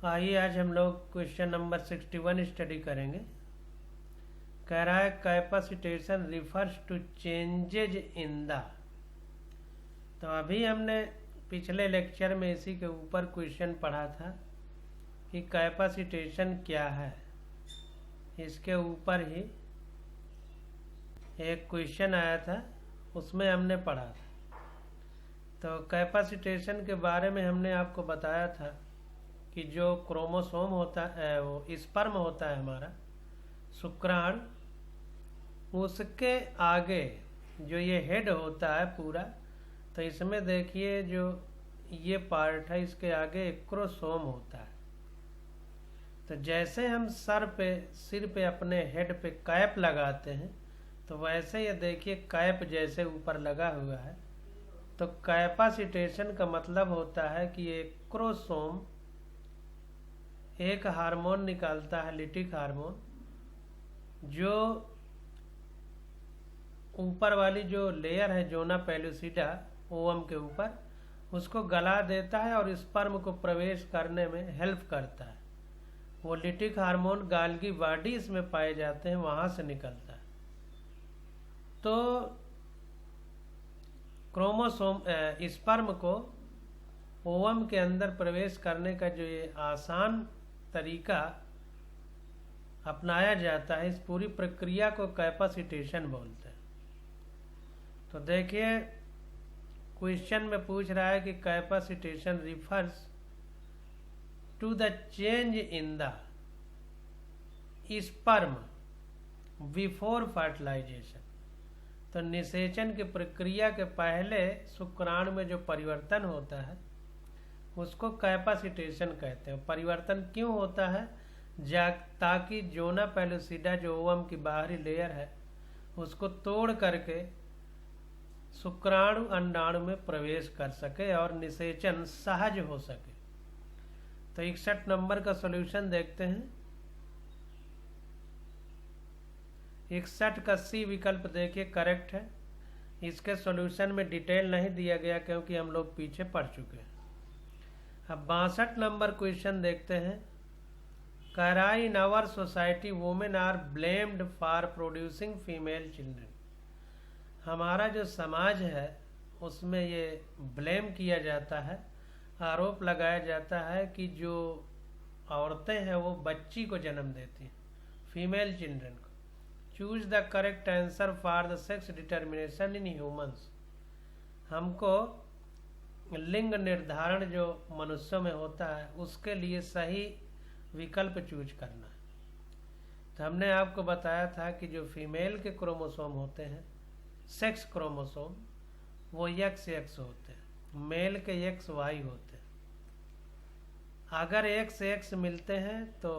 आइए आज हम लोग क्वेश्चन नंबर 61 स्टडी करेंगे। कह रहा है capacitation refers to changes in the. तो अभी हमने पिछले लेक्चर में इसी के ऊपर क्वेश्चन पढ़ा था कि कैपेसिटेशन क्या है। इसके ऊपर ही एक क्वेश्चन आया था, उसमें हमने पढ़ा था। तो कैपेसिटेशन के बारे में हमने आपको बताया था कि जो क्रोमोसोम होता है, वो स्पर्म होता है हमारा शुक्राणु, उसके आगे जो ये हेड होता है पूरा, तो इसमें देखिए जो ये पार्ट है इसके आगे एक क्रोमोसोम होता है। तो जैसे हम सिर पे अपने हेड पे कैप लगाते हैं, तो वैसे ये देखिए कैप जैसे ऊपर लगा हुआ है। तो कैपेसिटेशन का मतलब होता है कि ये क्रोमोसोम एक हार्मोन निकालता है, लिटिक हार्मोन, जो ऊपर वाली जो लेयर है जोना पेलुसिडा ओवम के ऊपर, उसको गला देता है और स्पर्म को प्रवेश करने में हेल्प करता है। वो लिटिक हार्मोन गाल्गी बॉडी इसमें पाए जाते हैं, वहां से निकलता है। तो क्रोमोसोम स्पर्म को ओवम के अंदर प्रवेश करने का जो ये आसान तरीका अपनाया जाता है, इस पूरी प्रक्रिया को कैपेसिटेशन बोलते हैं। तो देखिए क्वेश्चन में पूछ रहा है कि capacitation refers to the change in the sperm before fertilisation. तो निषेचन की प्रक्रिया के पहले शुक्राणु में जो परिवर्तन होता है उसको कैपेसिटेशन कहते हैं। परिवर्तन क्यों होता है? ताकि जोना पेलुसिडा जो ओवम की बाहरी लेयर है उसको तोड़ करके शुक्राणु अंडाणु में प्रवेश कर सके और निषेचन सहज हो सके। तो 61 नंबर का सॉल्यूशन देखते हैं। 61 का सी विकल्प देखिए करेक्ट है। इसके सॉल्यूशन में डिटेल नहीं दिया गया क्योंकि हम लोग पीछे पढ़ चुके हैं। अब 62 नंबर क्वेश्चन देखते हैं। कह रहा है in our society women are blamed for producing female children. हमारा जो समाज है उसमें ये ब्लेम किया जाता है, आरोप लगाया जाता है कि जो औरतें हैं वो बच्ची को जन्म देती हैं, फीमेल चिल्ड्रन को। Choose the correct answer for the sex determination in humans. हमको लिंग निर्धारण जो मनुष्यों में होता है उसके लिए सही विकल्प चूज करना है। तो हमने आपको बताया था कि जो फीमेल के क्रोमोसोम होते हैं, सेक्स क्रोमोसोम, वो XX होते हैं, मेल के XY होते हैं। अगर XX मिलते हैं तो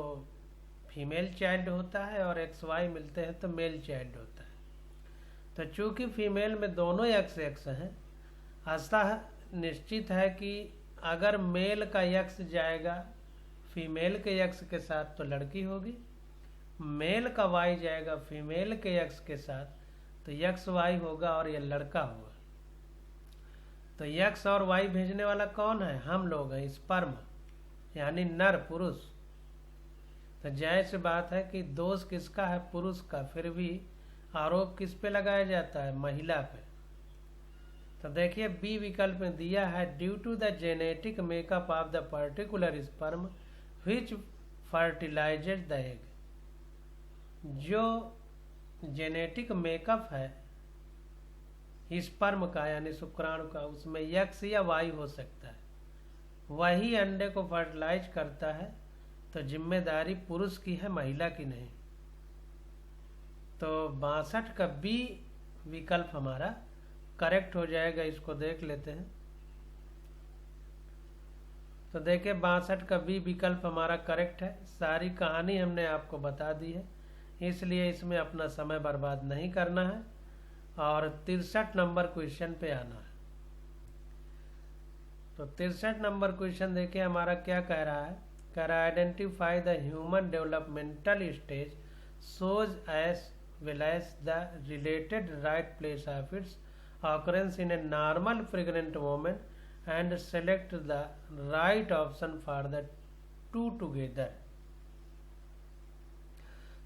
फीमेल चाइल्ड होता है और XY मिलते हैं तो मेल चाइल्ड होता है। तो चूंकि फीमेल में दोनों XX हैं, अतः निश्चित है कि अगर मेल का X जाएगा फीमेल के X के साथ तो लड़की होगी, मेल का Y जाएगा फीमेल के X के साथ तो XY होगा और यह लड़का होगा। तो X और Y भेजने वाला कौन है? हम लोग हैं, स्पर्म, यानी नर पुरुष। तो जाहिर सी बात है कि दोष किसका है? पुरुष का। फिर भी आरोप किस पे लगाया जाता है? महिला पे। तो देखिए बी विकल्प में दिया है due to the genetic makeup of the particular sperm which fertilises the egg. जो जेनेटिक मेकअप है स्पर्म का यानी शुक्राणु का, उसमें X या Y हो सकता है, वही अंडे को फर्टिलाइज करता है। तो जिम्मेदारी पुरुष की है, महिला की नहीं। तो 62 का बी विकल्प हमारा करेक्ट हो जाएगा। इसको देख लेते हैं। तो देखिए 62 का बी विकल्प हमारा करेक्ट है। सारी कहानी हमने आपको बता दी है, इसलिए इसमें अपना समय बर्बाद नहीं करना है और 63 नंबर क्वेश्चन पे आना है। तो 63 नंबर क्वेश्चन देखिए हमारा क्या कह रहा है। कह रहा है identify the human developmental stage shows as well as the related right place of its occurrence in a normal pregnant women and select the right option for the two together.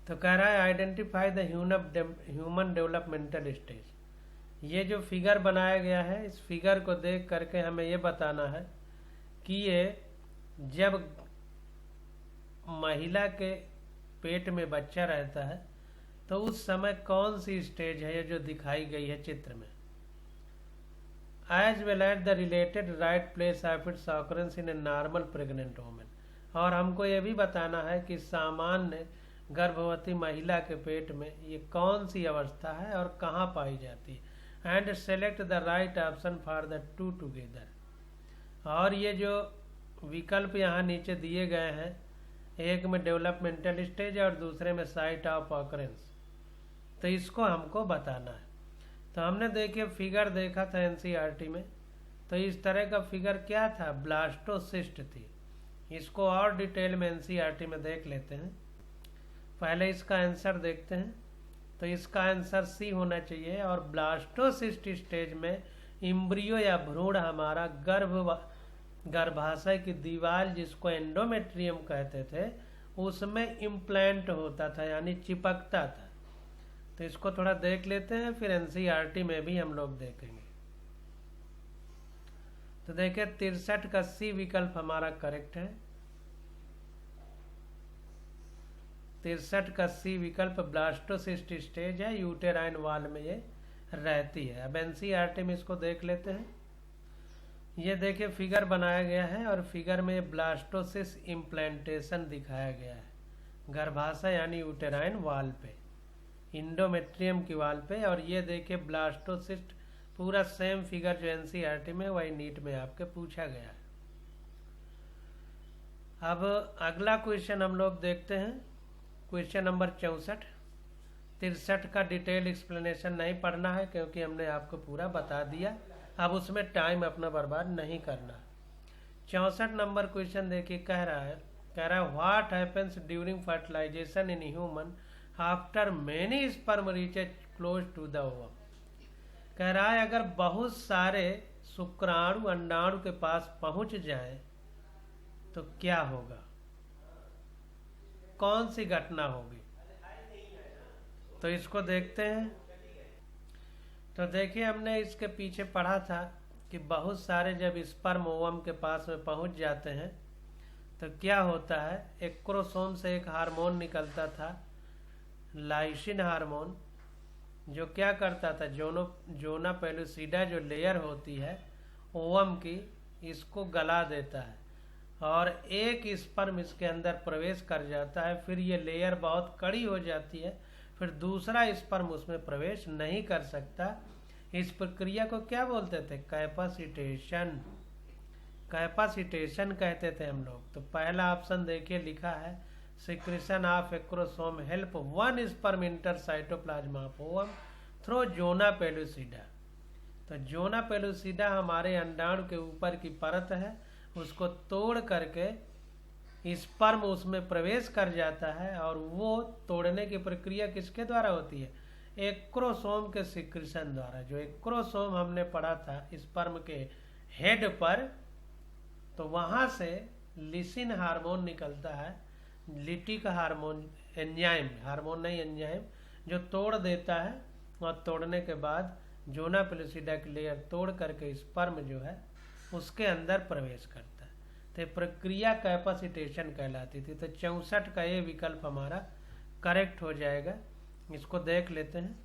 तो कह रहा है identify the human developmental stage. ये जो figure बनाया गया है, इस फिगर को देख करके हमें ये बताना है कि ये जब महिला के पेट में बच्चा रहता है तो उस समय कौन सी स्टेज है ये जो दिखाई गई है चित्र में। As well at the related right place of its occurrence in a normal pregnant women. और हमको ये भी बताना है कि सामान्य गर्भवती महिला के पेट में ये कौन सी अवस्था है और कहाँ पाई जाती है। And select the right option for the two together. और ये जो विकल्प यहाँ नीचे दिए गए हैं, एक में डेवलपमेंटल स्टेज और दूसरे में साइट ऑफ ऑकरेंस, तो इसको हमको बताना है। तो हमने देखिए फिगर देखा था एनसीईआरटी में, तो इस तरह का फिगर क्या था, ब्लास्टोसिस्ट थी। इसको और डिटेल में एनसीईआरटी में देख लेते हैं। पहले इसका आंसर देखते हैं। तो इसका आंसर सी होना चाहिए। और ब्लास्टोसिस्ट स्टेज में इम्ब्रियो या भ्रूण हमारा गर्भाशय की दीवार जिसको एंडोमेट्रियम कहते थे उसमें इम्प्लांट होता था, यानी चिपकता था। तो इसको थोड़ा देख लेते हैं, फिर एनसीईआरटी में भी हम लोग देखेंगे। तो देखिए 63 का सी विकल्प हमारा करेक्ट है। 63 का सी विकल्प ब्लास्टोसिस्ट स्टेज है, यूटेराइन वॉल में ये रहती है। अब एनसीईआरटी में इसको देख लेते हैं। ये देखिए फिगर बनाया गया है और फिगर में ब्लास्टोसिस इम्प्लांटेशन दिखाया गया है गर्भाशय यानी यूटेराइन वॉल पे, इंडोमेट्रियम की वॉल पे। और ये देखिए ब्लास्टोसिस्ट पूरा सेम फिगर जो एनसीईआरटी में वही नीट में आपके पूछा गया है। अब अगला क्वेश्चन हम लोग देखते हैं, क्वेश्चन नंबर 64। 63 का डिटेल एक्सप्लेनेशन नहीं पढ़ना है क्योंकि हमने आपको पूरा बता दिया। अब उसमें टाइम अपना बर्बाद नहीं करना। 64 नंबर क्वेश्चन देखिए कह रहा है what happens during fertilisation in human after many sperm reaches close to the ovum. कह रहा है अगर बहुत सारे शुक्राणु अंडाणु के पास पहुंच जाए तो क्या होगा, कौन सी घटना होगी। तो इसको देखते हैं। तो देखिए हमने इसके पीछे पढ़ा था कि बहुत सारे जब स्पर्म ओवम के पास में पहुंच जाते हैं तो क्या होता है, एक क्रोमोसोम से एक हार्मोन निकलता था, लाइसिन हार्मोन, जो क्या करता था, जोना पेलुसिडा जो लेयर होती है ओवम की, इसको गला देता है और एक स्पर्म इसके अंदर प्रवेश कर जाता है। फिर ये लेयर बहुत कड़ी हो जाती है, फिर दूसरा स्पर्म उसमें प्रवेश नहीं कर सकता। इस प्रक्रिया को क्या बोलते थे, कैपेसिटेशन। कैपेसिटेशन कहते थे हम लोग। तो पहला ऑप्शन देखिए लिखा है secretion of acrosome help one sperm enter cytoplasm of ovum through zona pellucida. तो जोना पेलुसिडा हमारे अंडाणु के ऊपर की परत है, उसको तोड़ करके स्पर्म उसमें प्रवेश कर जाता है। और वो तोड़ने की प्रक्रिया किसके द्वारा होती है, एक्रोसोम के सिक्रेशन द्वारा। जो एक्रोसोम हमने पढ़ा था स्पर्म के हेड पर, तो वहां से लिसिन हार्मोन निकलता है, लिटिक हार्मोन, एंजाइम, हार्मोन नहीं एंजाइम, जो तोड़ देता है। और तोड़ने के बाद जोना पेलुसिडा की लेयर तोड़ करके स्पर्म जो है उसके अंदर प्रवेश करता है। तो प्रक्रिया कैपेसिटेशन कहलाती थी। तो 64 का ये विकल्प हमारा करेक्ट हो जाएगा। इसको देख लेते हैं।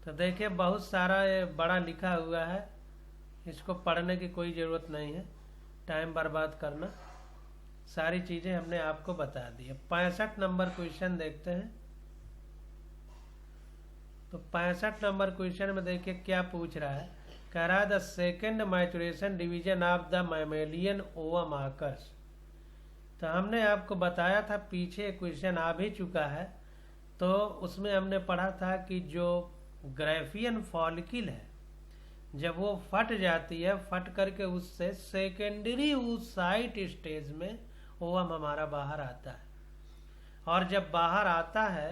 तो देखिए बहुत सारा ये बड़ा लिखा हुआ है, इसको पढ़ने की कोई ज़रूरत नहीं है, टाइम बर्बाद करना। सारी चीज़ें हमने आपको बता दी। 65 नंबर क्वेश्चन देखते हैं। तो 65 नंबर क्वेश्चन में देखिए क्या पूछ रहा है, कह रहा है the second maturation division of the mammalian ovum occurs. तो हमने आपको बताया था, पीछे क्वेश्चन आ भी चुका है, तो उसमें हमने पढ़ा था कि जो ग्राफियन फॉलिकल है जब वो फट जाती है, फट करके उससे सेकेंडरी oocyte स्टेज में ओवम हमारा बाहर आता है। और जब बाहर आता है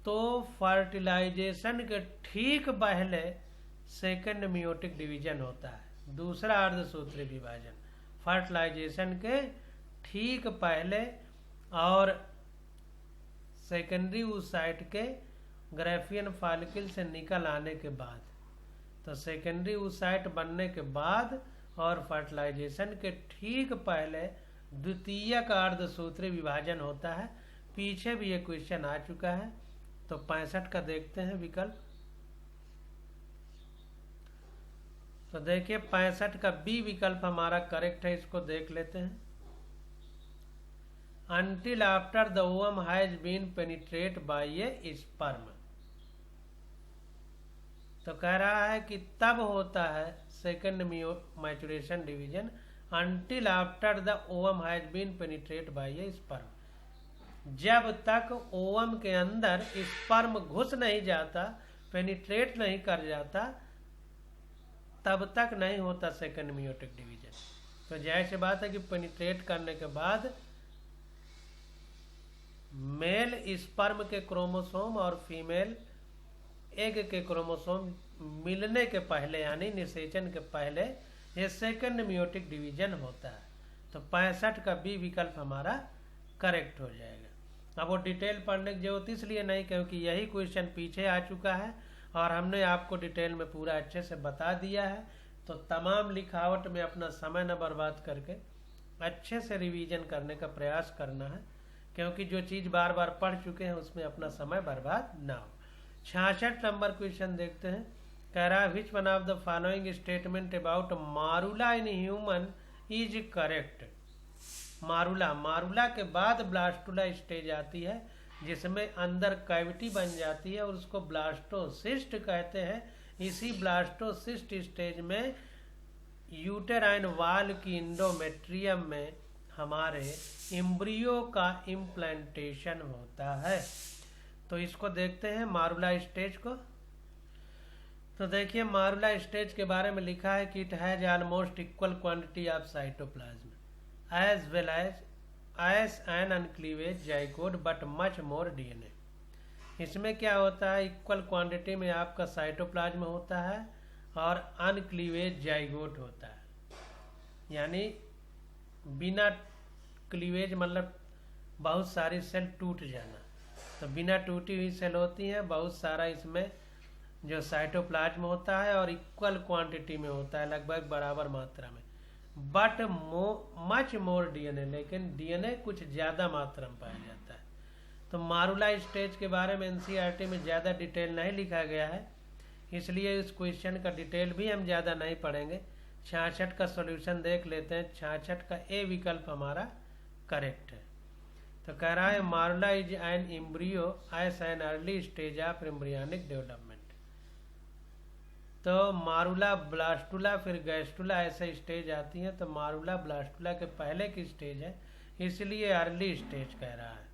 तो फर्टिलाइजेशन के ठीक पहले सेकेंड मियोटिक डिवीजन होता है, दूसरा अर्धसूत्री विभाजन। फर्टिलाइजेशन के ठीक पहले और सेकेंडरी oocyte के ग्राफियन फॉलिकल से निकल आने के बाद। तो सेकेंडरी oocyte बनने के बाद और फर्टिलाइजेशन के ठीक पहले द्वितीयक अर्धसूत्री विभाजन होता है। पीछे भी ये क्वेश्चन आ चुका है। तो 65 का देखते हैं विकल्प। तो देखिए 65 का बी विकल्प हमारा करेक्ट है। इसको देख लेते हैं। Until after the ovum has been penetrated by a sperm। तो कह रहा है कि तब होता है second maturation division until after the ovum has been penetrated by a sperm। जब तक ओवम के अंदर स्पर्म घुस नहीं जाता, पेनिट्रेट नहीं कर जाता, तब तक नहीं होता सेकेंड मियोटिक डिवीजन। तो जाहिर सी बात है कि पेनिट्रेट करने के बाद मेल स्पर्म के क्रोमोसोम और फीमेल एग के क्रोमोसोम मिलने के पहले यानी निषेचन के पहले ये सेकेंड मियोटिक डिवीजन होता है। तो 65 का बी विकल्प हमारा करेक्ट हो जाएगा। अब वो डिटेल पढ़ने की जरूरत इसलिए नहीं क्योंकि यही क्वेश्चन पीछे आ चुका है और हमने आपको डिटेल में पूरा अच्छे से बता दिया है। तो तमाम लिखावट में अपना समय न बर्बाद करके अच्छे से रिवीजन करने का प्रयास करना है, क्योंकि जो चीज़ बार बार पढ़ चुके हैं उसमें अपना समय बर्बाद ना हो। 66 नंबर क्वेश्चन देखते हैं। कह रहा है which one of the following statement about morula in human is correct. Morula के बाद ब्लास्टुला स्टेज आती है जिसमें अंदर कैविटी बन जाती है और उसको ब्लास्टोसिस्ट कहते हैं। इसी ब्लास्टोसिस्ट स्टेज में यूटेराइन वाल की इंडोमेट्रियम में हमारे एम्ब्रियो का इम्प्लांटेशन होता है। तो इसको देखते हैं मारूला स्टेज को। तो देखिए मारूला स्टेज के बारे में लिखा है कि it has almost equal quantity of cytoplasm as well as an uncleavage zygote but much more DNA. इसमें क्या होता है, इक्वल क्वांटिटी में आपका साइटोप्लाज्म होता है और अनक्लीवेज जाइगोट होता है। यानी बिना क्लीवेज मतलब बहुत सारी सेल टूट जाना। तो बिना टूटी हुई सेल होती हैं, बहुत सारा इसमें जो साइटोप्लाज्म होता है और इक्वल क्वांटिटी में होता है, लगभग बराबर मात्रा में। बट मच मोर डीएनए, लेकिन डीएनए कुछ ज़्यादा मात्रा में पाया जाता है। तो मारूला स्टेज के बारे में एनसीईआरटी में ज़्यादा डिटेल नहीं लिखा गया है, इसलिए इस क्वेश्चन का डिटेल भी हम ज़्यादा नहीं पढ़ेंगे। 66 का सॉल्यूशन देख लेते हैं। 66 का ए विकल्प हमारा करेक्ट है। तो कह रहा है morula is an embryo as an early stage of embryonic development. तो मारूला ब्लास्टुला फिर गैस्टुला ऐसे स्टेज आती हैं। तो मारूला ब्लास्टुला के पहले की स्टेज है, इसलिए अर्ली स्टेज कह रहा है।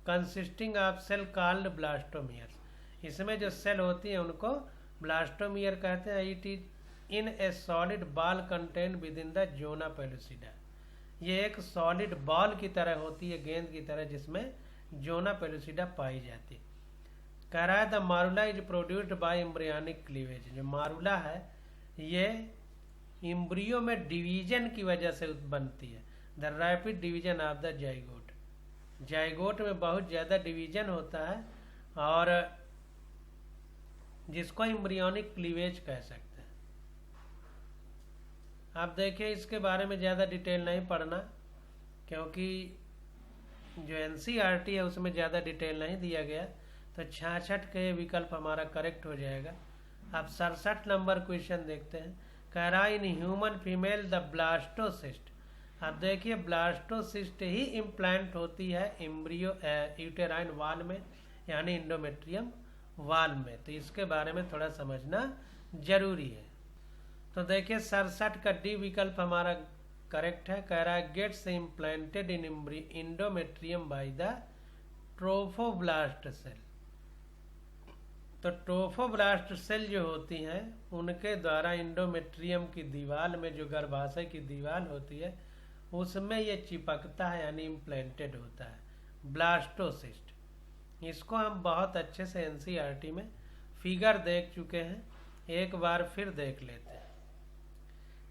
Consisting of cell called blastomeres. इसमें जो सेल होती हैं उनको ब्लास्टोमियर कहते हैं। It is in a solid ball content within the zona pellucida. ये एक सॉलिड बॉल की तरह होती है, गेंद की तरह, जिसमें जोना पेलुसिडा पाई जाती है। कह रहा है the morula is produced by embryonic cleavage. जो मारूला है ये एम्ब्रियो में डिवीजन की वजह से बनती है। The rapid division of the zygote. Zygote में बहुत ज़्यादा डिवीजन होता है और जिसको एम्ब्रियोनिक क्लीवेज कह सकते हैं। आप देखिए इसके बारे में ज़्यादा डिटेल नहीं पढ़ना, क्योंकि जो एनसीईआरटी है उसमें ज़्यादा डिटेल नहीं दिया गया। तो 66 के विकल्प हमारा करेक्ट हो जाएगा। अब 67 नंबर क्वेश्चन देखते हैं। कह रहा है in human female the blastocyst. अब देखिए ब्लास्टोसिस्ट ही इम्प्लांट होती है एम्ब्रियो यूटेराइन वाल में, यानी इंडोमेट्रियम वाल में। तो इसके बारे में थोड़ा समझना जरूरी है। तो देखिए 67 का डी विकल्प हमारा करेक्ट है। कह रहा है gets implanted in endometrium by the trophoblast cell. तो ट्रोफोब्लास्ट सेल जो होती हैं उनके द्वारा इंडोमेट्रियम की दीवार में, जो गर्भाशय की दीवार होती है, उसमें ये चिपकता है, यानी इम्प्लांटेड होता है ब्लास्टोसिस्ट। इसको हम बहुत अच्छे से एनसीईआरटी में फिगर देख चुके हैं, एक बार फिर देख लेते हैं।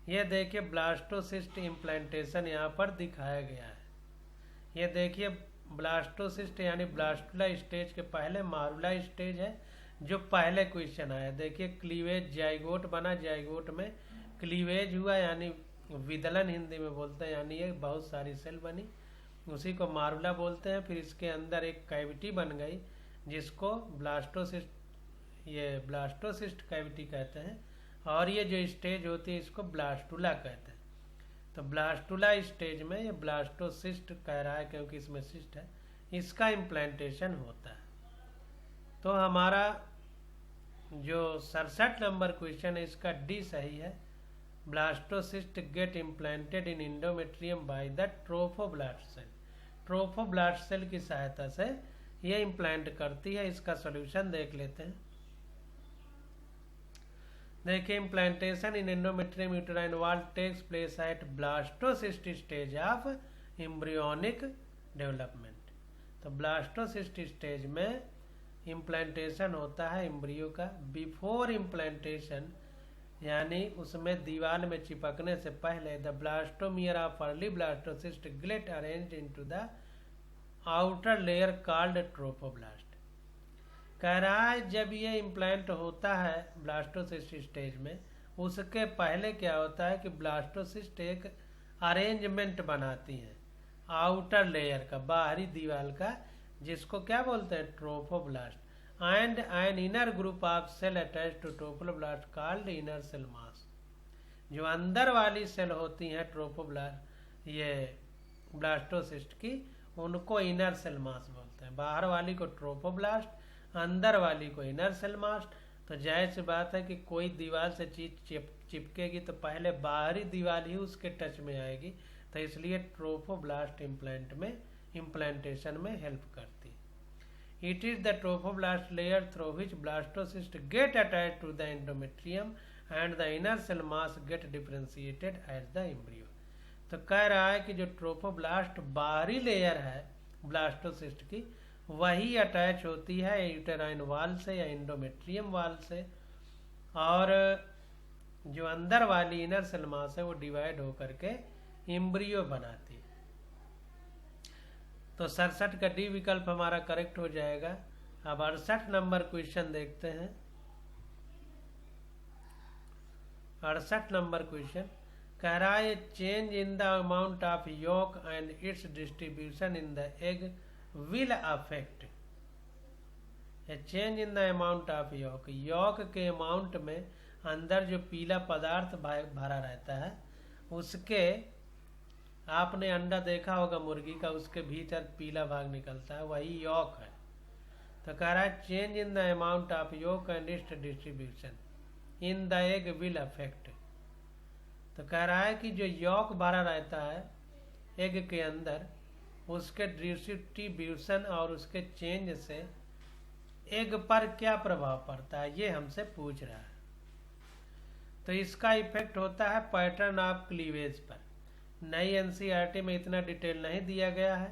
ये देखिए ब्लास्टोसिस्ट इम्प्लांटेशन यहाँ पर दिखाया गया है। ये देखिए ब्लास्टोसिस्ट यानी ब्लास्टुला स्टेज के पहले मारुला स्टेज है, जो पहले क्वेश्चन आया। देखिए क्लीवेज जाइगोट बना, जाइगोट में क्लीवेज हुआ यानी विदलन हिंदी में बोलते हैं, यानी ये बहुत सारी सेल बनी, उसी को मारुला बोलते हैं। फिर इसके अंदर एक कैविटी बन गई जिसको ब्लास्टोसिस्ट कैविटी कहते हैं, और ये जो स्टेज होती है इसको ब्लास्टुला कहते हैं। तो ब्लास्टुला स्टेज में ये ब्लास्टोसिस्ट कह रहा है क्योंकि इसमें सिस्ट है, इसका इम्प्लांटेशन होता है। तो हमारा जो 67 नंबर क्वेश्चन है इसका डी सही है। Blastocyst get implanted in endometrium by the trophoblast cell. Trophoblast cell की सहायता से ये इम्प्लांट करती है। इसका सॉल्यूशन देख लेते हैं। देखिए implantation in endometrium uterine wall takes place at blastocyst stage of embryonic development. तो ब्लास्टोसिस्ट स्टेज में इम्प्लांटेशन होता है एम्ब्रियो का। बिफोर इम्प्लांटेशन यानी उसमें दीवार में चिपकने से पहले the blastomere of early blastocyst get arranged into the outer layer called trophoblast. कह रहा है जब ये इम्प्लांट होता है ब्लास्टोसिस्ट स्टेज में, उसके पहले क्या होता है कि ब्लास्टोसिस्ट एक अरेंजमेंट बनाती है आउटर लेयर का, बाहरी दीवार का, जिसको क्या बोलते हैं trophoblast, and an inner group of cell attach to trophoblast called inner cell mass. जो अंदर वाली सेल होती हैं ट्रोफोब्लास्ट ये ब्लास्टोसिस्ट की, उनको इनर सेल मास बोलते हैं। बाहर वाली को ट्रोफोब्लास्ट, अंदर वाली को इनर सेल मास। तो जाहिर सी बात है कि कोई दीवार से चीज चिपकेगी तो पहले बाहरी दीवार ही उसके टच में आएगी, तो इसलिए ट्रोफोब्लास्ट इम्प्लांटेशन में हेल्प करती है। It is the trophoblast layer through which blastocyst get attach to the endometrium and the inner cell mass get differentiated at the embryo. तो कह रहा है कि जो ट्रोफोब्लास्ट बाहरी लेयर है ब्लास्टोसिस्ट की, वही अटैच होती है यूटेराइन वाल से या एंडोमेट्रियम वाल से, और जो अंदर वाली इनर सेल मास है वो डिवाइड होकर के एम्ब्रियो बनाती है। तो 67 का डी विकल्प हमारा करेक्ट हो जाएगा। अब 68 नंबर क्वेश्चन देखते हैं। 68 नंबर क्वेश्चन कह रहा है change in the amount of yolk and its distribution in the egg will affect. Change in the amount of yolk, yolk के अमाउंट में अंदर जो पीला पदार्थ भरा रहता है, उसके, आपने अंडा देखा होगा मुर्गी का, उसके भीतर पीला भाग निकलता है, वही यॉक है। तो कह रहा है change in the amount of yolk and its distribution in the egg will affect. तो कह रहा है कि जो यॉक भरा रहता है एग के अंदर, उसके डिस्ट्रीब्यूशन और उसके चेंज से एग पर क्या प्रभाव पड़ता है, ये हमसे पूछ रहा है। तो इसका इफेक्ट होता है पैटर्न ऑफ क्लीवेज पर। नई एनसीईआरटी में इतना डिटेल नहीं दिया गया है,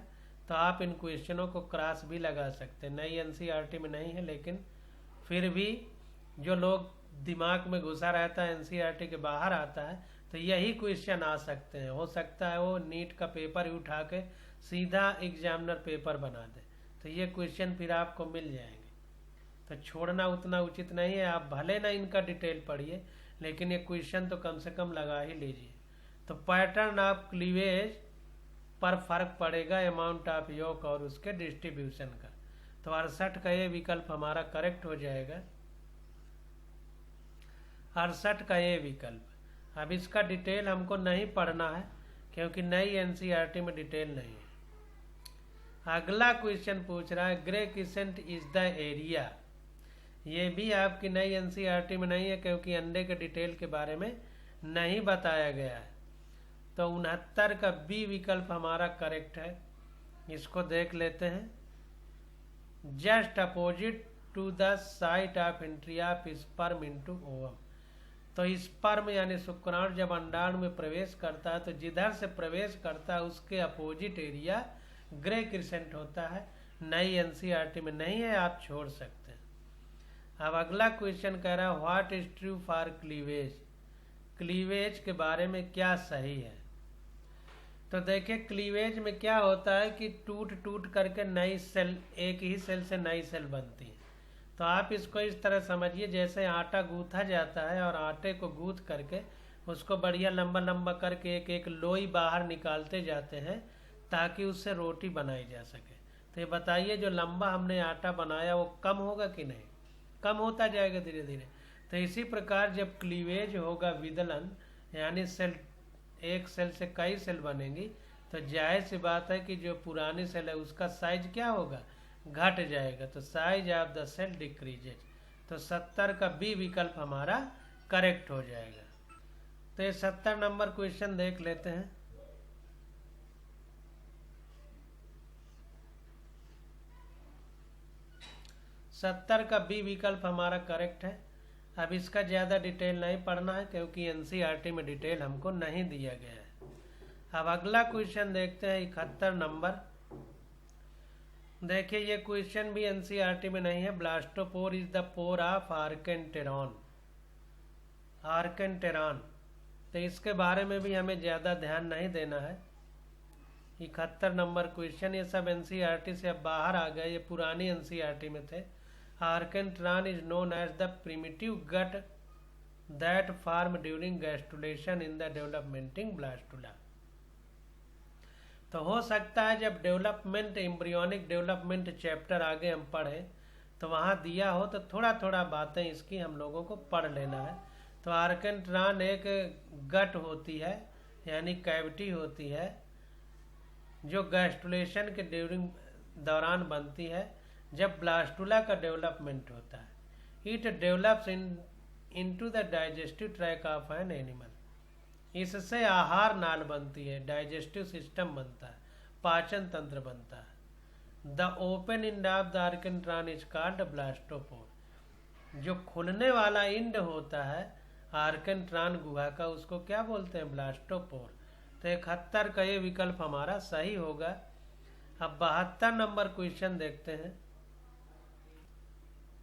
तो आप इन क्वेश्चनों को क्रॉस भी लगा सकते हैं। नई एनसीईआरटी में नहीं है, लेकिन फिर भी जो लोग दिमाग में घुसा रहता है एनसीईआरटी के बाहर आता है, तो यही क्वेश्चन आ सकते हैं। हो सकता है वो नीट का पेपर ही उठा के सीधा एग्जामिनर पेपर बना दे, तो ये क्वेश्चन फिर आपको मिल जाएंगे। तो छोड़ना उतना उचित नहीं है। आप भले ना इनका डिटेल पढ़िए, लेकिन ये क्वेश्चन तो कम से कम लगा ही लीजिए। तो पैटर्न ऑफ क्लीवेज पर फर्क पड़ेगा अमाउंट ऑफ यॉक और उसके डिस्ट्रीब्यूशन का। तो 68 का ये विकल्प हमारा करेक्ट हो जाएगा। 68 का ये विकल्प। अब इसका डिटेल हमको नहीं पढ़ना है क्योंकि नई एनसीईआरटी में डिटेल नहीं है। अगला क्वेश्चन पूछ रहा है grey crescent is the area. ये भी आपकी नई एनसीईआरटी में नहीं है क्योंकि अंडे के डिटेल के बारे में नहीं बताया गया है। तो 69 का बी विकल्प हमारा करेक्ट है। इसको देख लेते हैं। Just opposite to the site of entry of sperm into ovum. तो स्पर्म यानी शुक्राणु जब अंडाणु में प्रवेश करता है, तो जिधर से प्रवेश करता है उसके अपोजिट एरिया ग्रे क्रिसेंट होता है। नई एनसीईआरटी में नहीं है, आप छोड़ सकते हैं। अब अगला क्वेश्चन कह रहा है what is true for cleavage. Cleavage के बारे में क्या सही है। तो देखिए क्लीवेज में क्या होता है कि टूट टूट करके नई सेल, एक ही सेल से नई सेल बनती है। तो आप इसको इस तरह समझिए जैसे आटा गूंथा जाता है और आटे को गूंथ करके उसको बढ़िया लंबा लंबा करके एक एक लोई बाहर निकालते जाते हैं ताकि उससे रोटी बनाई जा सके। तो ये बताइए जो लंबा हमने आटा बनाया वो कम होगा कि नहीं? कम होता जाएगा धीरे धीरे। तो इसी प्रकार जब क्लीवेज होगा, विदलन यानी सेल, एक सेल से कई सेल बनेंगी, तो जाहिर सी बात है कि जो पुरानी सेल है उसका साइज क्या होगा? घट जाएगा। तो size of the cell decreases. तो 70 का बी विकल्प हमारा करेक्ट हो जाएगा। तो ये 70 नंबर क्वेश्चन देख लेते हैं। सत्तर का बी विकल्प हमारा करेक्ट है। अब इसका ज़्यादा डिटेल नहीं पढ़ना है क्योंकि एनसीईआरटी में डिटेल हमको नहीं दिया गया है। अब अगला क्वेश्चन देखते हैं 71 नंबर। देखिए ये क्वेश्चन भी एनसीईआरटी में नहीं है। Blastopore is the pore of archenteron. Archenteron, तो इसके बारे में भी हमें ज़्यादा ध्यान नहीं देना है। 71 नंबर क्वेश्चन, ये सब एनसीईआरटी से अब बाहर आ गए, ये पुरानी एनसीईआरटी में थे। Archenteron is known as the primitive gut that form during gastrulation in the developmenting blastula. तो हो सकता है जब डेवलपमेंट, एम्ब्रियोनिक डेवलपमेंट चैप्टर आगे हम पढ़ें तो वहाँ दिया हो तो थोड़ा थोड़ा बातें इसकी हम लोगों को पढ़ लेना है। तो आर्केंटेरॉन एक गट होती है यानी कैविटी होती है जो गैस्ट्रुलेशन के दौरान बनती है जब ब्लास्टुला का डेवलपमेंट होता है। It develops into the digestive track of an animal. इससे आहार नाल बनती है, डाइजेस्टिव सिस्टम बनता है, पाचन तंत्र बनता है। The open end of the archenteron is called blastopore. जो खुलने वाला इंड होता है आर्केंटेरॉन गुहा का उसको क्या बोलते हैं? ब्लास्टोपोर। तो 71 का ये विकल्प हमारा सही होगा। अब 72 नंबर क्वेश्चन देखते हैं।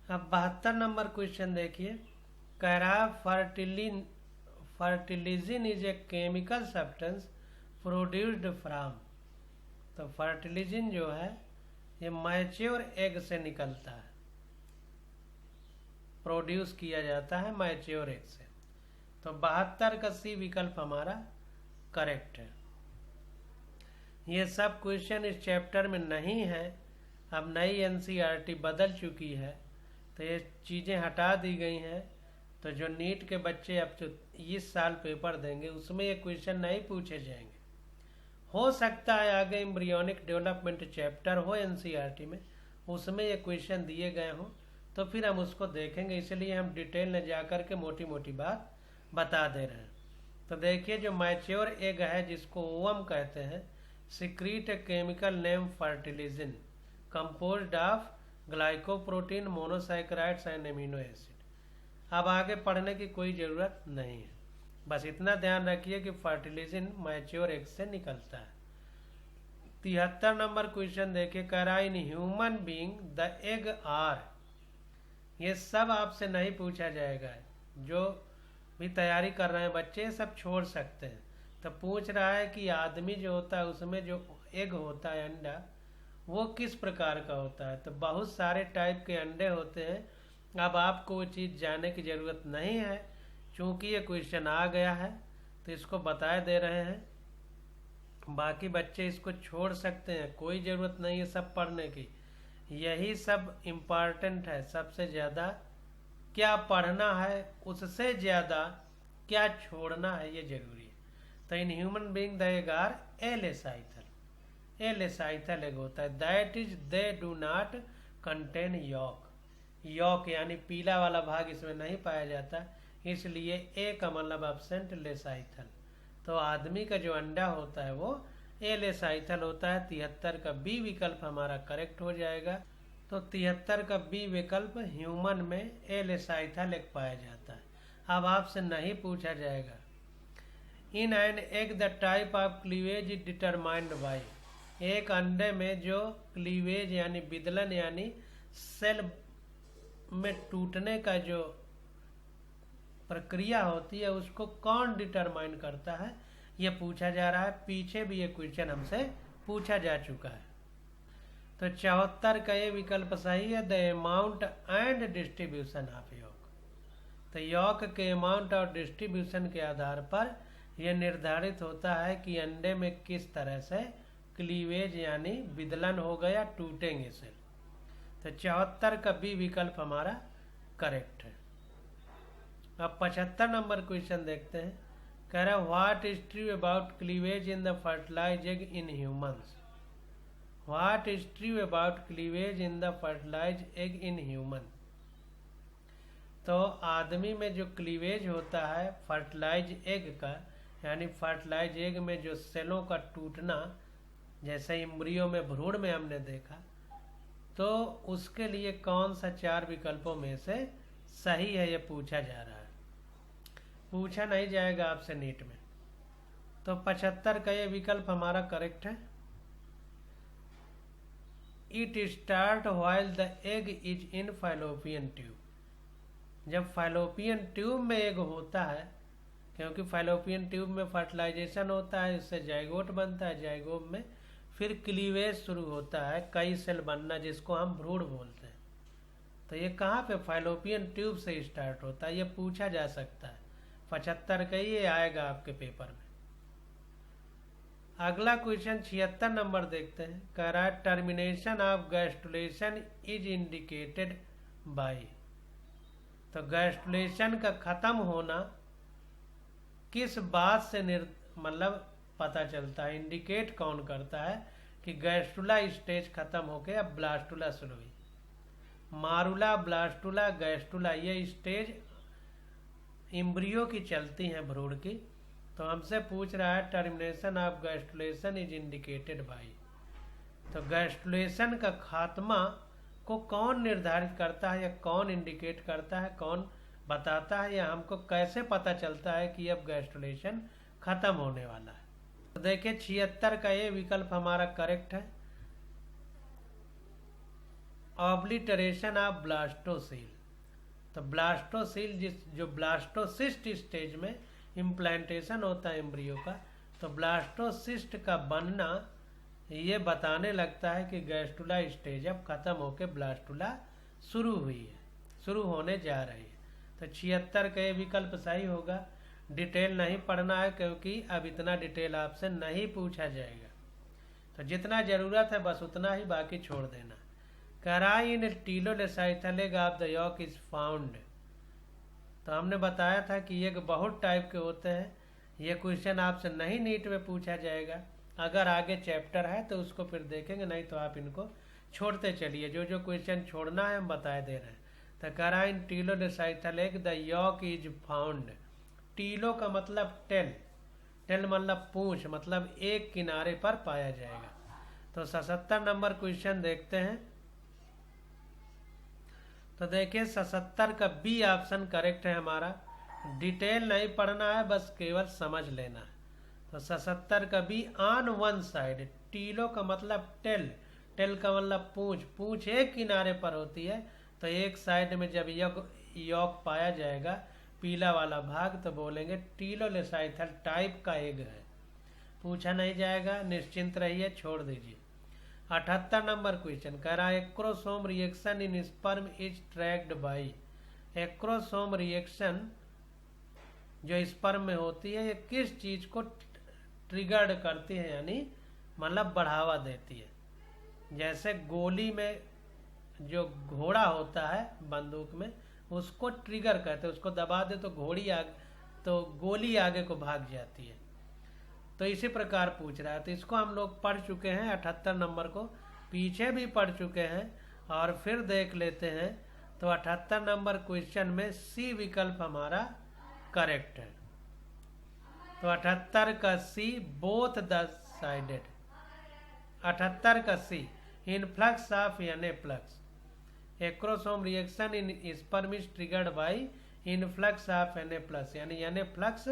अब 72 नंबर क्वेश्चन देखिए। कैरा fertilizin is a chemical substance produced from. तो फर्टिलिजिन जो है ये मैच्योर एग से निकलता है, प्रोड्यूस किया जाता है मैच्योर एग से। तो 72 का सी विकल्प हमारा करेक्ट है। ये सब क्वेश्चन इस चैप्टर में नहीं है। अब नई एनसीईआरटी बदल चुकी है तो ये चीज़ें हटा दी गई हैं। तो जो नीट के बच्चे अब जो इस साल पेपर देंगे उसमें ये क्वेश्चन नहीं पूछे जाएंगे। हो सकता है आगे एम्ब्रियोनिक डेवलपमेंट चैप्टर हो एनसीईआरटी में, उसमें ये क्वेश्चन दिए गए हों तो फिर हम उसको देखेंगे, इसलिए हम डिटेल में जा कर के मोटी मोटी बात बता दे रहे हैं। तो देखिए जो मैच्योर एग है जिसको ओवम कहते हैं, secrete a chemical name fertilizin composed of glycoprotein, monosaccharides and amino acid. अब आगे पढ़ने की कोई ज़रूरत नहीं है, बस इतना ध्यान रखिए कि फर्टिलिजिन मैच्योर एग से निकलता है। 73 नंबर क्वेश्चन देखिए। करा in human being the egg are. ये सब आपसे नहीं पूछा जाएगा, जो भी तैयारी कर रहे हैं बच्चे ये सब छोड़ सकते हैं। तो पूछ रहा है कि आदमी जो होता है उसमें जो एग होता है, अंडा, वो किस प्रकार का होता है। तो बहुत सारे टाइप के अंडे होते हैं। अब आपको वो चीज़ जानने की ज़रूरत नहीं है, चूँकि ये क्वेश्चन आ गया है तो इसको बता दे रहे हैं। बाकी बच्चे इसको छोड़ सकते हैं, कोई ज़रूरत नहीं है सब पढ़ने की। यही सब इम्पॉर्टेंट है। सबसे ज़्यादा क्या पढ़ना है, उससे ज़्यादा क्या छोड़ना है, ये जरूरी है। तो in human being the egg are alecithal. Alecithal egg होता है, that is they do not contain yolk. Yolk यानी पीला वाला भाग इसमें नहीं पाया जाता, इसलिए ए का मतलब एब्सेंट, लेसाइथल। तो आदमी का जो अंडा होता है वो एलेसाइथल होता है। 73 का बी विकल्प हमारा करेक्ट हो जाएगा। तो 73 का बी विकल्प ह्यूमन में एलेसाइथल एग पाया जाता है। अब आपसे नहीं पूछा जाएगा। In an egg the type of cleavage is determined by. एक अंडे में जो क्लीवेज यानी विदलन यानी सेल में टूटने का जो प्रक्रिया होती है उसको कौन डिटरमाइन करता है, ये पूछा जा रहा है। पीछे भी ये क्वेश्चन हमसे पूछा जा चुका है। तो 74 का ये विकल्प सही है, the amount and distribution of York. तो यॉक के अमाउंट और डिस्ट्रीब्यूशन के आधार पर यह निर्धारित होता है कि अंडे में किस तरह से क्लीवेज यानी विदलन होगा या टूटेंगे सेल। तो 74 का बी विकल्प हमारा करेक्ट है। अब 75 नंबर क्वेश्चन देखते हैं। कह रहा है what is true about cleavage in the fertilize egg in humans. What is true about cleavage in the fertilize egg in human. तो आदमी में जो क्लीवेज होता है फर्टिलाइज एग का, यानी फर्टिलाइज एग में जो सेलों का टूटना, जैसे एम्ब्रियो में भ्रूण में हमने देखा, तो उसके लिए कौन सा 4 विकल्पों में से सही है, ये पूछा जा रहा है। पूछा नहीं जाएगा आपसे नीट में। तो 75 का ये विकल्प हमारा करेक्ट है। It start while the egg is in fallopian tube. जब फाइलोपियन ट्यूब में एग होता है, क्योंकि फाइलोपियन ट्यूब में फर्टिलाइजेशन होता है, इससे जाइगोट बनता है, जाइगोट में फिर क्लीवेज शुरू होता है, कई सेल बनना, जिसको हम भ्रूण बोलते हैं। तो ये कहाँ पे फाइलोपियन ट्यूब से स्टार्ट होता है, ये पूछा जा सकता है। 75 का ये आएगा आपके पेपर में। अगला क्वेश्चन 76 नंबर देखते हैं। कह रहा है termination of gastrulation is indicated by. तो गैस्ट्रुलेशन का खत्म होना किस बात से मतलब पता चलता है, इंडिकेट कौन करता है कि गैस्ट्रुला स्टेज खत्म होके अब ब्लास्टुला शुरू हुई। मारुला, ब्लास्टुला, गैस्ट्रुला, ये स्टेज एम्ब्रियो की चलती हैं भ्रूण की। तो हमसे पूछ रहा है termination of gastrulation is indicated by. तो गैस्ट्रुलेशन का खात्मा को कौन निर्धारित करता है या कौन इंडिकेट करता है, कौन बताता है, या हमको कैसे पता चलता है कि अब गैस्ट्रुलेशन खत्म होने वाला है। तो देखिए 76 का ये विकल्प हमारा करेक्ट है। Obliteration of blastocoel. तो ब्लास्टोसील जो ब्लास्टोसिस्ट स्टेज में इम्प्लांटेशन होता है एम्ब्रियो का, तो ब्लास्टोसिस्ट का बनना ये बताने लगता है कि गैस्ट्रुला स्टेज अब खत्म होकर ब्लास्टुला शुरू हुई है, शुरू होने जा रही है। तो 76 का ये विकल्प सही होगा। डिटेल नहीं पढ़ना है क्योंकि अब इतना डिटेल आपसे नहीं पूछा जाएगा। तो जितना ज़रूरत है बस उतना ही, बाकी छोड़ देना। कराई in telolecithal egg of the yolk is found. तो हमने बताया था कि ये बहुत टाइप के होते हैं। ये क्वेश्चन आपसे नहीं नीट में पूछा जाएगा। अगर आगे चैप्टर है तो उसको फिर देखेंगे, नहीं तो आप इनको छोड़ते चलिए। जो जो क्वेश्चन छोड़ना है हम बता दे रहे हैं। तो कराई in telolecithal egg the yolk is found. Telo का मतलब टेल, टेल मतलब पूंछ, मतलब एक किनारे पर पाया जाएगा। तो 77 नंबर क्वेश्चन देखते हैं। तो देखिए 77 का बी ऑप्शन करेक्ट है हमारा। डिटेल नहीं पढ़ना है, बस केवल समझ लेना है। तो 77 का be on one side. Tillo का मतलब टेल, टेल का मतलब पूंछ, पूंछ एक किनारे पर होती है। तो एक साइड में जब यॉक पाया जाएगा, पीला वाला भाग, तो बोलेंगे टीलोलेसाइथल टाइप का एग है। पूछा नहीं जाएगा, निश्चिंत रहिए, छोड़ दीजिए। 78 नंबर क्वेश्चन कह रहा है acrosome reaction in sperm is tracked by. Acrosome reaction जो स्पर्म में होती है, ये किस चीज को ट्रिगर्ड करती है, यानी मतलब बढ़ावा देती है। जैसे गोली में जो घोड़ा होता है बंदूक में, उसको ट्रिगर कहते हैं। उसको दबा दे तो गोली आगे को भाग जाती है। तो इसी प्रकार पूछ रहा है। तो इसको हम लोग पढ़ चुके हैं 78 नंबर को, पीछे भी पढ़ चुके हैं और फिर देख लेते हैं। तो 78 नंबर क्वेश्चन में सी विकल्प हमारा करेक्ट है। तो 78 का सी बोथ द साइडेड। 78 का सी इनफ्लक्स ऑफ एनेफ्लक्स। Acrosome reaction in sperm is triggered by influx of एनेफ्लक्स, यानी एनेफ्लक्स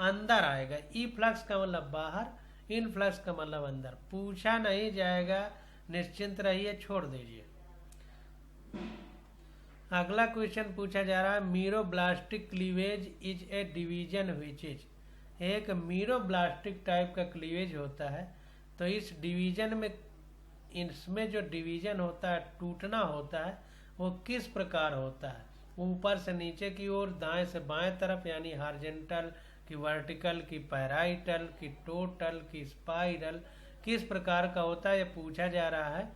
अंदर आएगा। ई फ्लक्स का मतलब बाहर, इनफ्लक्स का मतलब अंदर। पूछा नहीं जाएगा, निश्चिंत रहिए, छोड़ दीजिए। अगला क्वेश्चन पूछा जा रहा है meroblastic cleavage is A division which is. एक मीरोब्लास्टिक टाइप का क्लीवेज होता है, तो इस डिवीजन में, इसमें जो डिवीजन होता है, टूटना होता है, वो किस प्रकार होता है? ऊपर से नीचे की ओर, दाएं से बाएं तरफ, यानी हॉरिजॉन्टल की वर्टिकल की पैराइटल की टोटल की स्पाइरल, किस प्रकार का होता है, ये पूछा जा रहा है।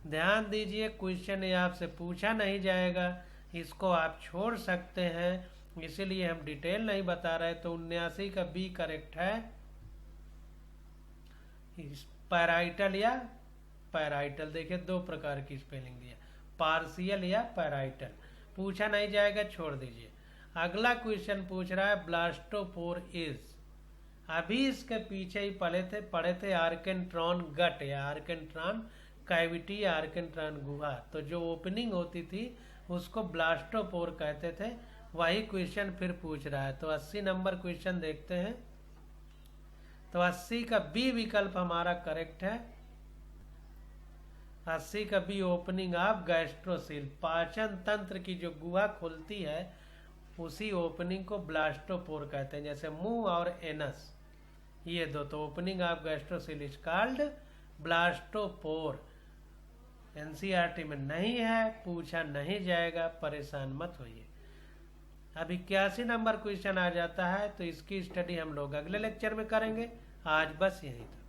ध्यान दीजिए, क्वेश्चन ये आपसे पूछा नहीं जाएगा, इसको आप छोड़ सकते हैं, इसीलिए हम डिटेल नहीं बता रहे। तो 79 का बी करेक्ट है। पैराइटल या पैराइटल, देखिए दो प्रकार की स्पेलिंग दिया, पार्शियल या पैराइटल, पूछा नहीं जाएगा, छोड़ दीजिए। अगला क्वेश्चन पूछ रहा है ब्लास्टोपोर इज, अभी इसके पीछे ही पढ़े थे आर्केंट्रॉन गट या आर्केंट्रॉन कैविटी या आर्केंट्रॉन गुहा, तो जो ओपनिंग होती थी उसको ब्लास्टोपोर कहते थे। वही क्वेश्चन फिर पूछ रहा है। तो 80 नंबर क्वेश्चन देखते हैं। तो 80 का बी विकल्प हमारा करेक्ट है। 80 का बी, ओपनिंग ऑफ गैस्ट्रोसील, पाचन तंत्र की जो गुहा खुलती है उसी ओपनिंग को ब्लास्टोपोर कहते हैं, जैसे मुंह और एनस, ये दो। तो opening of gastrocoel is called blastopore. NCERT में नहीं है, पूछा नहीं जाएगा, परेशान मत होइए। अब 81 नंबर क्वेश्चन आ जाता है, तो इसकी स्टडी हम लोग अगले लेक्चर में करेंगे। आज बस यही था।